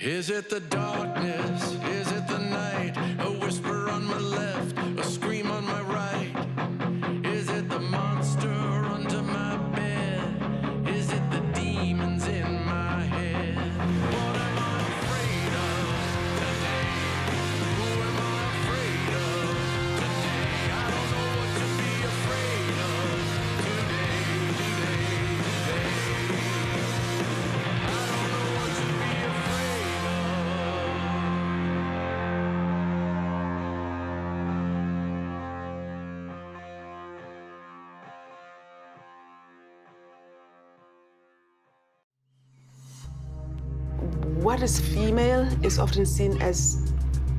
Is it the darkness? Is it the night? A whisper on my left, a scream on my right. Is it the monster under my bed? Is it the demons in my head? What am I afraid of today? Who am I afraid of today? I don't know what to be afraid of today. I don't know what to be afraid of. What is female is often seen as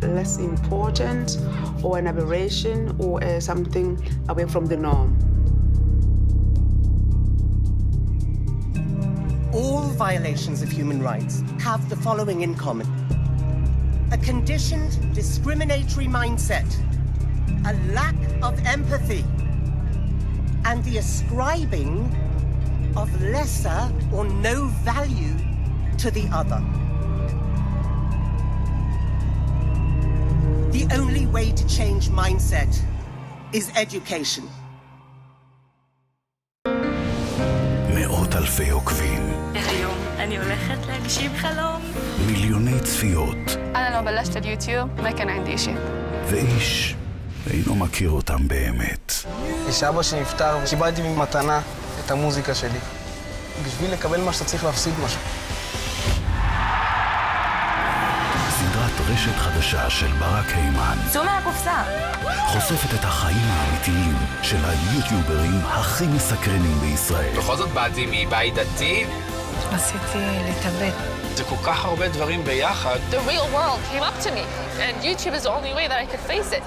less important or an aberration or something away from the norm. All violations of human rights have the following in common: a conditioned, discriminatory mindset, a lack of empathy, and the ascribing of lesser or no value to the other. The only way to change mindset is education. מאות אלפי עוקבים. היום אני הולכת להגשים חלום. מיליוני צפיות. أنا لو بلشت اليوتيوب ما كان عندي شيء. ואיש אינו מכיר אותם באמת. כשאבא שלי נפטר, קיבלתי במתנה את המוזיקה שלי. בשביל לקבל מה שאתה צריך להפסיד משהו. סדרת רשת חדשה של ברק היימן. צאו מהקופסה. חושפת את החיים האמיתיים של היוטיוברים הכי מסקרנים בישראל. בכל זאת באתי מבית דתי. רציתי להתאבד. זה כל כך הרבה דברים ביחד. The real world came up to me, and YouTube is the only way that I could face it.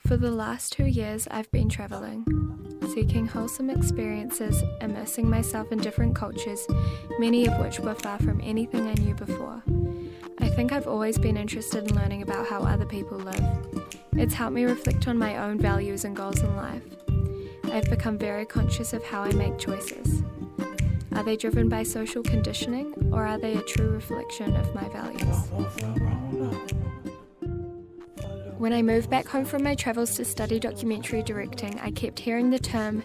For the last 2 years, I've been traveling, seeking wholesome experiences, immersing myself in different cultures, many of which were far from anything I knew before. I think I've always been interested in learning about how other people live. It's helped me reflect on my own values and goals in life. I've become very conscious of how I make choices. Are they driven by social conditioning, or are they a true reflection of my values? When I moved back home from my travels to study documentary directing, I kept hearing the term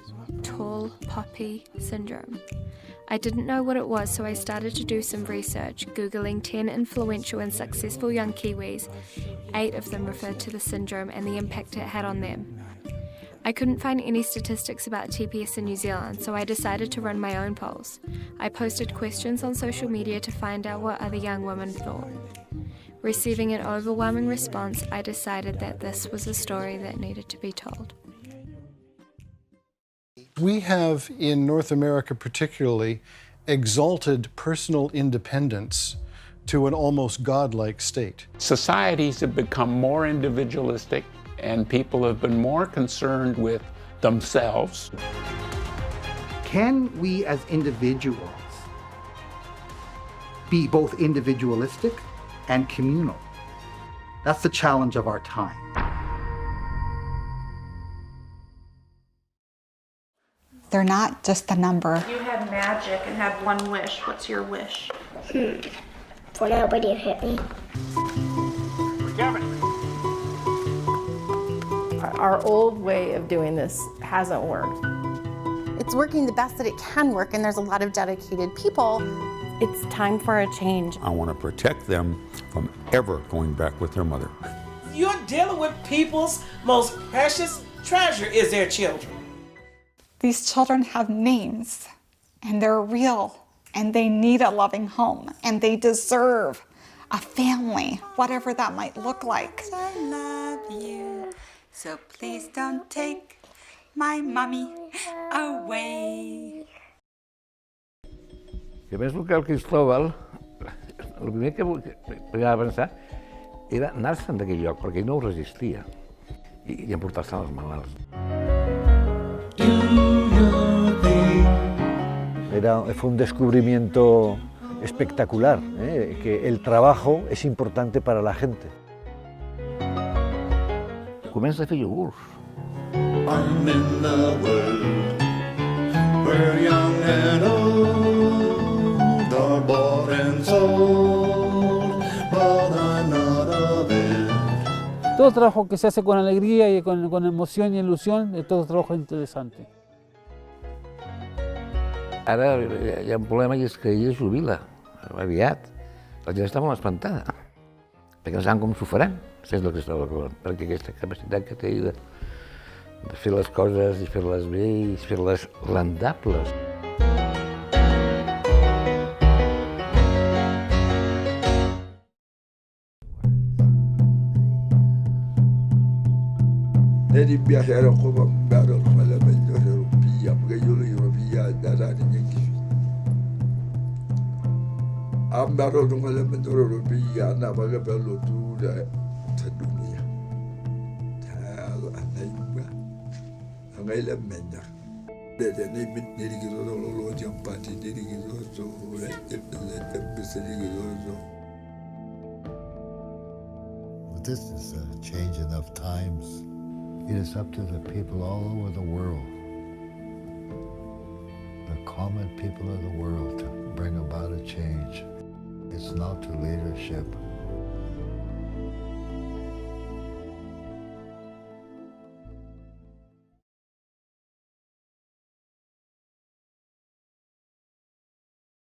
tall poppy syndrome. I didn't know what it was, so I started to do some research, Googling 10 influential and successful young Kiwis. 8 of them referred to the syndrome and the impact it had on them. I couldn't find any statistics about TPS in New Zealand, so I decided to run my own polls. I posted questions on social media to find out what other young women thought. Receiving an overwhelming response, I decided that this was a story that needed to be told. We have, in North America particularly, exalted personal independence to an almost godlike state. Societies have become more individualistic, and people have been more concerned with themselves. Can we as individuals be both individualistic and communal? That's the challenge of our time. They're not just a number. You had magic and had one wish. What's your wish? For nobody to hit me. Our old way of doing this hasn't worked. It's working the best that it can work, and there's a lot of dedicated people. It's time for a change. I want to protect them from ever going back with their mother. You're dealing with people's most precious treasure is their children. These children have names, and they're real, and they need a loving home, and they deserve a family, whatever that might look like. I love you, so please don't take my mommy away. Jo penso que el Cristóbal, el primer que va pensar era anar-se'n d'aquell lloc, perquè ell no ho resistia, i emportar-se els malalts. Fue un descubrimiento espectacular, que el trabajo es importante para la gente. Comença a fer iogurts. I'm in the world where young and old are bought todo trabajo que se hace con alegría y con emoción y ilusión, todo trabajo interesante. Ara hi ha un problema i és que ella es jubila aviat. La gent està molt espantada, perquè no saben com s'ho faran, això és el que es troba clar, perquè aquesta capacitat que té de fer les coses i fer-les bé i fer-les rendables. Neri viajero como mbaro mala mello europea, porque yo lo europea dara ni ngi. Ambaro mala mello europea na baga bello dura ta dunia. Ta anaiba. Angaila menya. De ne mit neri gi lo jampati neri gi so le biseri gi. This is a changing of times. It is up to the people all over the world, the common people of the world, to bring about a change. It's not to leadership.